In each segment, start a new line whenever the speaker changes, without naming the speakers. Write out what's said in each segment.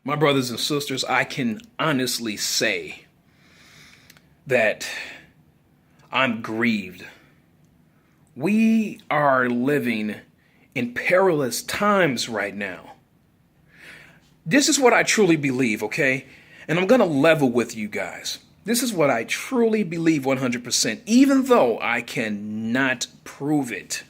My brothers and sisters, I can honestly say that I'm grieved. We are living in perilous times right now. This is what I truly believe, okay? And I'm going to level with you guys. This is what I truly believe 100%, even though I cannot prove it.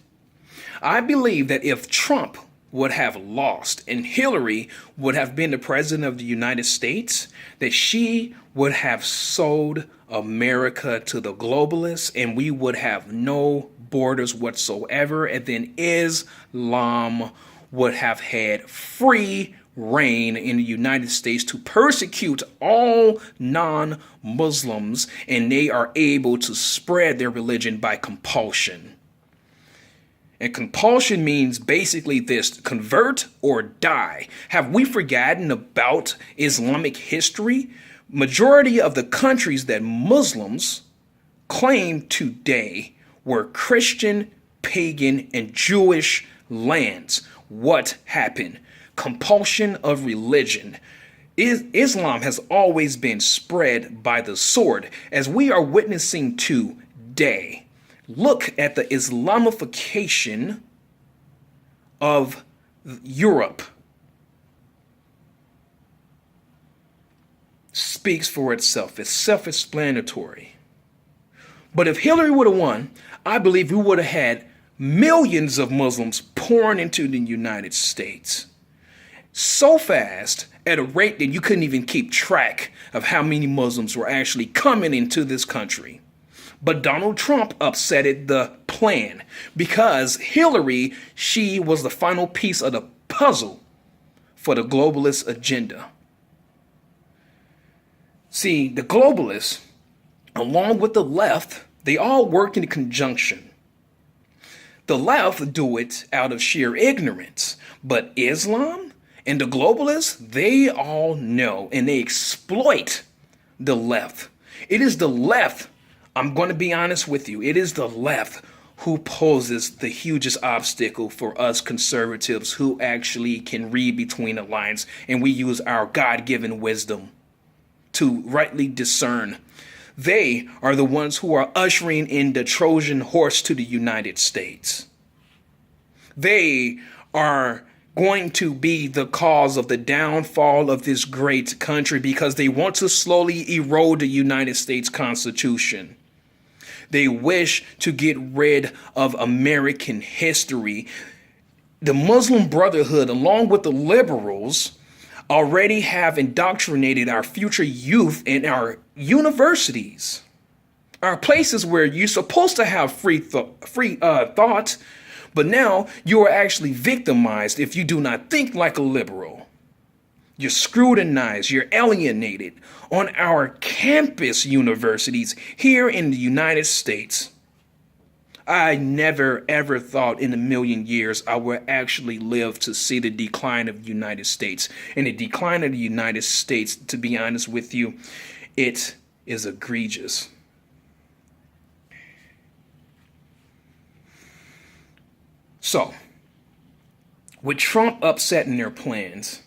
I believe that if Trump would have lost and Hillary would have been the president of the United States, that she would have sold America to the globalists and we would have no borders whatsoever. And then Islam would have had free reign in the United States to persecute all non-Muslims, and they are able to spread their religion by compulsion. And compulsion means basically this: convert or die. Have we forgotten about Islamic history? Majority of the countries that Muslims claim today were Christian, pagan, and Jewish lands. What happened? Compulsion of religion. Islam has always been spread by the sword, as we are witnessing today. Look at the Islamification of Europe. Speaks for itself. It's self-explanatory. But if Hillary would have won, I believe we would have had millions of Muslims pouring into the United States so fast at a rate that you couldn't even keep track of how many Muslims were actually coming into this country. But Donald Trump upsetted the plan because Hillary, she was the final piece of the puzzle for the globalist agenda. See, the globalists, along with the left, they all work in conjunction. The left do it out of sheer ignorance, but Islam and the globalists, they all know and they exploit the left. It is the left, I'm going to be honest with you, it is the left who poses the hugest obstacle for us conservatives who actually can read between the lines, and we use our God-given wisdom to rightly discern. They are the ones who are ushering in the Trojan horse to the United States. They are going to be the cause of the downfall of this great country because they want to slowly erode the United States Constitution. They wish to get rid of American history. The Muslim Brotherhood, along with the liberals, already have indoctrinated our future youth in our universities, our places where you're supposed to have free thought, but now you are actually victimized if you do not think like a liberal. You're scrutinized, you're alienated on our campus universities here in the United States. I never ever thought in a million years I would actually live to see the decline of the United States. And the decline of the United States, to be honest with you, it is egregious. So, with Trump upsetting their plans,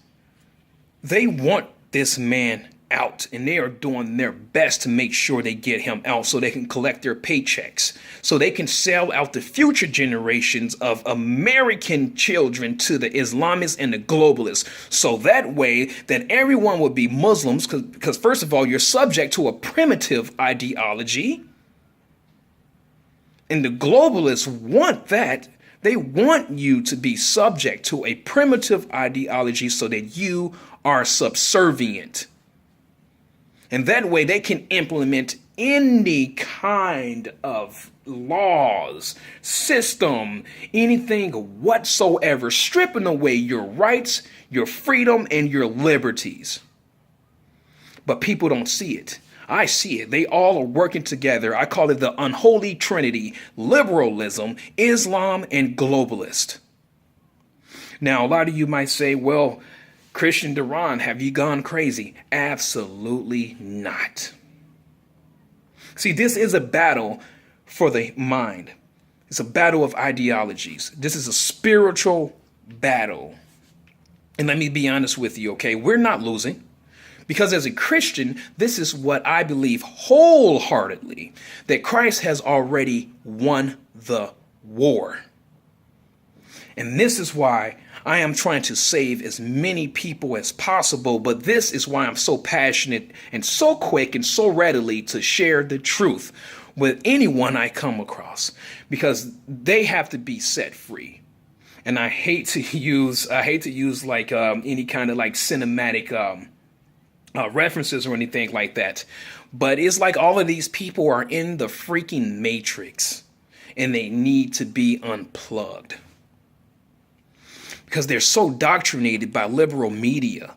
they want this man out, and they are doing their best to make sure they get him out so they can collect their paychecks, so they can sell out the future generations of American children to the Islamists and the globalists, so that way that everyone would be Muslims, because first of all, you're subject to a primitive ideology, and the globalists want that. They want you to be subject to a primitive ideology so that you are subservient. And that way they can implement any kind of laws, system, anything whatsoever, stripping away your rights, your freedom, and your liberties. But people don't see it. I see it. They all are working together. I call it the unholy trinity: liberalism, Islam, and globalist. Now, a lot of you might say, well, Christian Deron, have you gone crazy? Absolutely not. See, this is a battle for the mind. It's a battle of ideologies. This is a spiritual battle. And let me be honest with you, okay? We're not losing. Because as a Christian, this is what I believe wholeheartedly, that Christ has already won the war. And this is why I am trying to save as many people as possible. But this is why I'm so passionate and so quick and so readily to share the truth with anyone I come across, because they have to be set free. And I hate to use like any kind of like cinematic references or anything like that. But it's like all of these people are in the freaking matrix and they need to be unplugged because they're so indoctrinated by liberal media.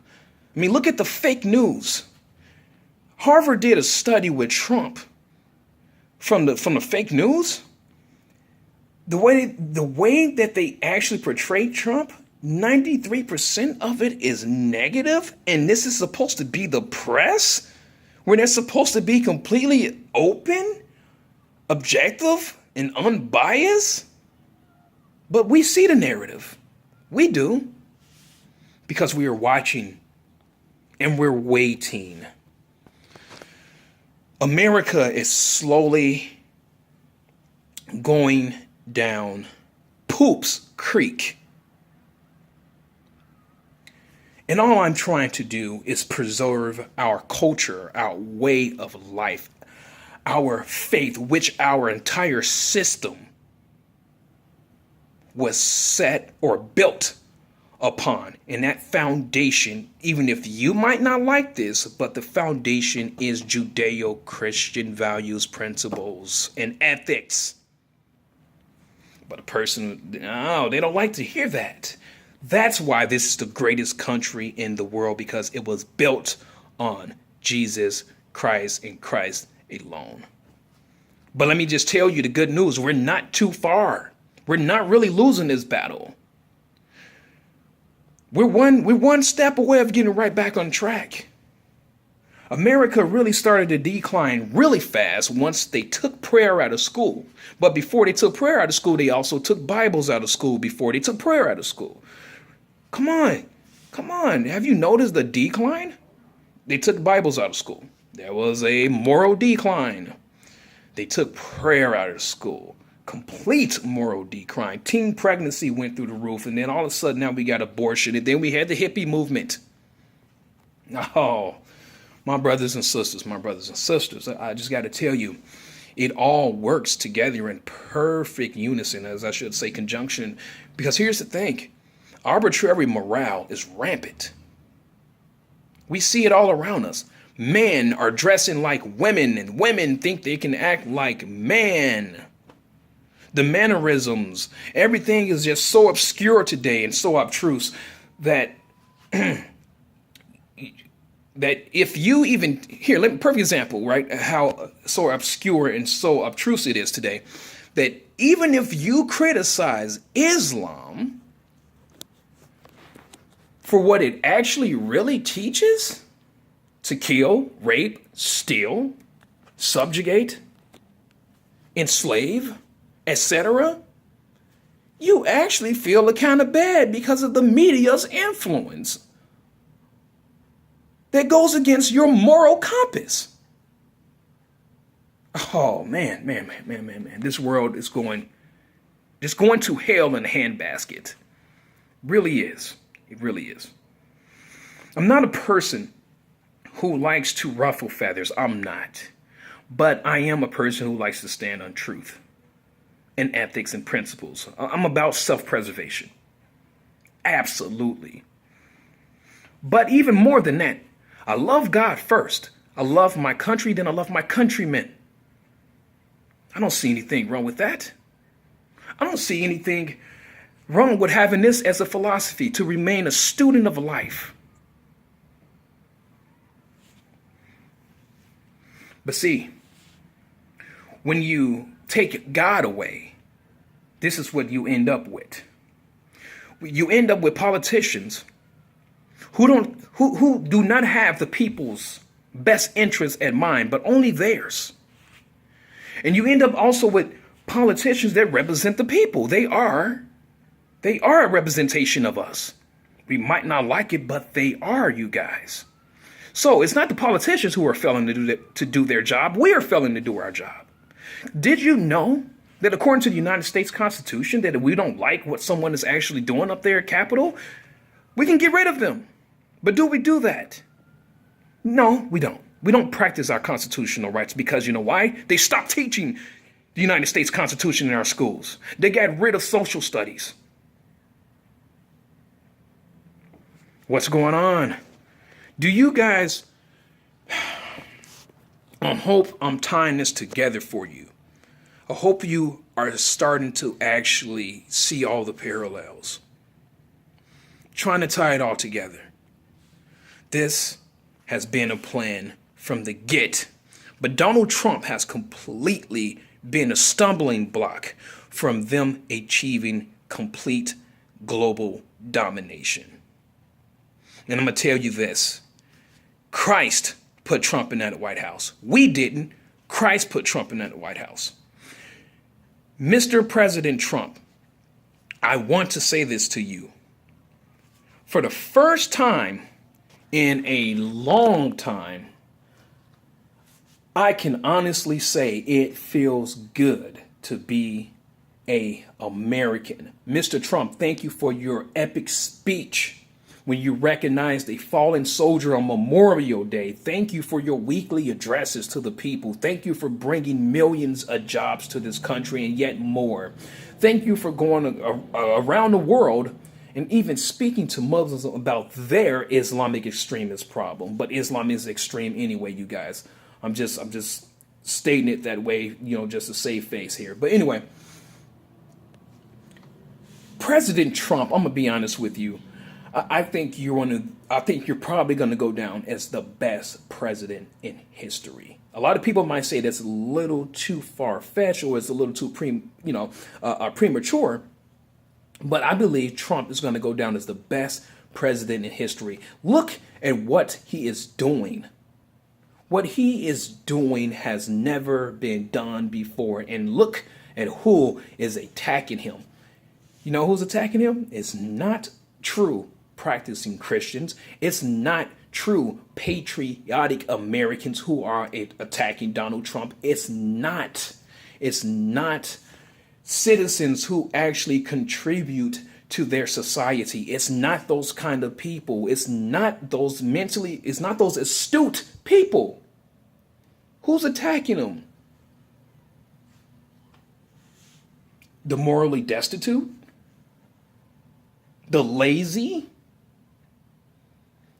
I mean, look at the fake news. Harvard did a study with Trump from the fake news. The way that they actually portray Trump, 93% of it is negative, and this is supposed to be the press, where they're supposed to be completely open, objective, and unbiased. But we see the narrative. We do. Because we are watching and we're waiting. America is slowly going down Poops Creek. And all I'm trying to do is preserve our culture, our way of life, our faith, which our entire system was set or built upon. And that foundation, even if you might not like this, but the foundation is Judeo-Christian values, principles, and ethics. But a person, no, they don't like to hear that. That's why this is the greatest country in the world, because it was built on Jesus Christ and Christ alone. But let me just tell you the good news. We're not too far. We're not really losing this battle. We're one step away of getting right back on track. America really started to decline really fast once they took prayer out of school. But before they took prayer out of school, they also took Bibles out of school before they took prayer out of school. Come on. Have you noticed the decline? They took Bibles out of school. There was a moral decline. They took prayer out of school. Complete moral decline. Teen pregnancy went through the roof. And then all of a sudden now we got abortion. And then we had the hippie movement. Oh, my brothers and sisters, I just got to tell you, it all works together in perfect unison, as I should say, conjunction. Because here's the thing. Arbitrary morale is rampant. We see it all around us. Men are dressing like women, and women think they can act like men. The mannerisms, everything is just so obscure today and so obtruse that that if you even here, perfect example, right? How so obscure and so obtruse it is today, that even if you criticize Islam for what it actually really teaches, to kill, rape, steal, subjugate, enslave, etc., you actually feel kind of bad because of the media's influence that goes against your moral compass. Oh, man. This world is going to hell in a handbasket. Really is. It really is. I'm not a person who likes to ruffle feathers. I'm not. But I am a person who likes to stand on truth and ethics and principles. I'm about self-preservation. Absolutely. But even more than that, I love God first. I love my country, then I love my countrymen. I don't see anything wrong with that. I don't see anything wrong with having this as a philosophy, to remain a student of life. But see, when you take God away, this is what you end up with. You end up with politicians who do not have the people's best interests at mind, but only theirs. And you end up also with politicians that represent the people. They are a representation of us. We might not like it, but they are, you guys. So it's not the politicians who are failing to do their job. We are failing to do our job. Did you know that according to the United States Constitution, that if we don't like what someone is actually doing up there at Capitol, we can get rid of them? But do we do that? No, we don't. We don't practice our constitutional rights because you know why? They stopped teaching the United States Constitution in our schools. They got rid of social studies. What's going on? Do you guys... I hope I'm tying this together for you. I hope you are starting to actually see all the parallels. Trying to tie it all together. This has been a plan from the get. But Donald Trump has completely been a stumbling block from them achieving complete global domination. And I'm going to tell you this. Christ put Trump in that White House. We didn't. Christ put Trump in that White House. Mr. President Trump, I want to say this to you. For the first time in a long time, I can honestly say it feels good to be an American. Mr. Trump, thank you for your epic speech when you recognized a fallen soldier on Memorial Day. Thank you for your weekly addresses to the people. Thank you for bringing millions of jobs to this country and yet more. Thank you for going around the world and even speaking to Muslims about their Islamic extremist problem. But Islam is extreme anyway, you guys. I'm just stating it that way, just to save face here. But anyway, President Trump, I'm gonna be honest with you. I think you're probably gonna go down as the best president in history. A lot of people might say that's a little too far-fetched or it's a little too premature. But I believe Trump is gonna go down as the best president in history. Look at what he is doing. What he is doing has never been done before. And look at who is attacking him. You know who's attacking him? It's not true practicing Christians. It's not true patriotic Americans who are attacking Donald Trump. It's not citizens who actually contribute to their society. It's not those kind of people. It's not those astute people. Who's attacking them? The morally destitute? The lazy?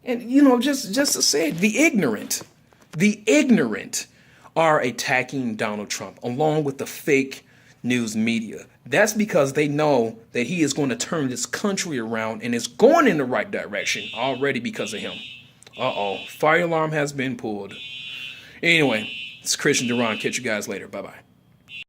And, just to say it, the ignorant are attacking Donald Trump along with the fake news media. That's because they know that he is going to turn this country around and it's going in the right direction already because of him. Fire alarm has been pulled. Anyway, it's Christian Deron. Catch you guys later. Bye-bye.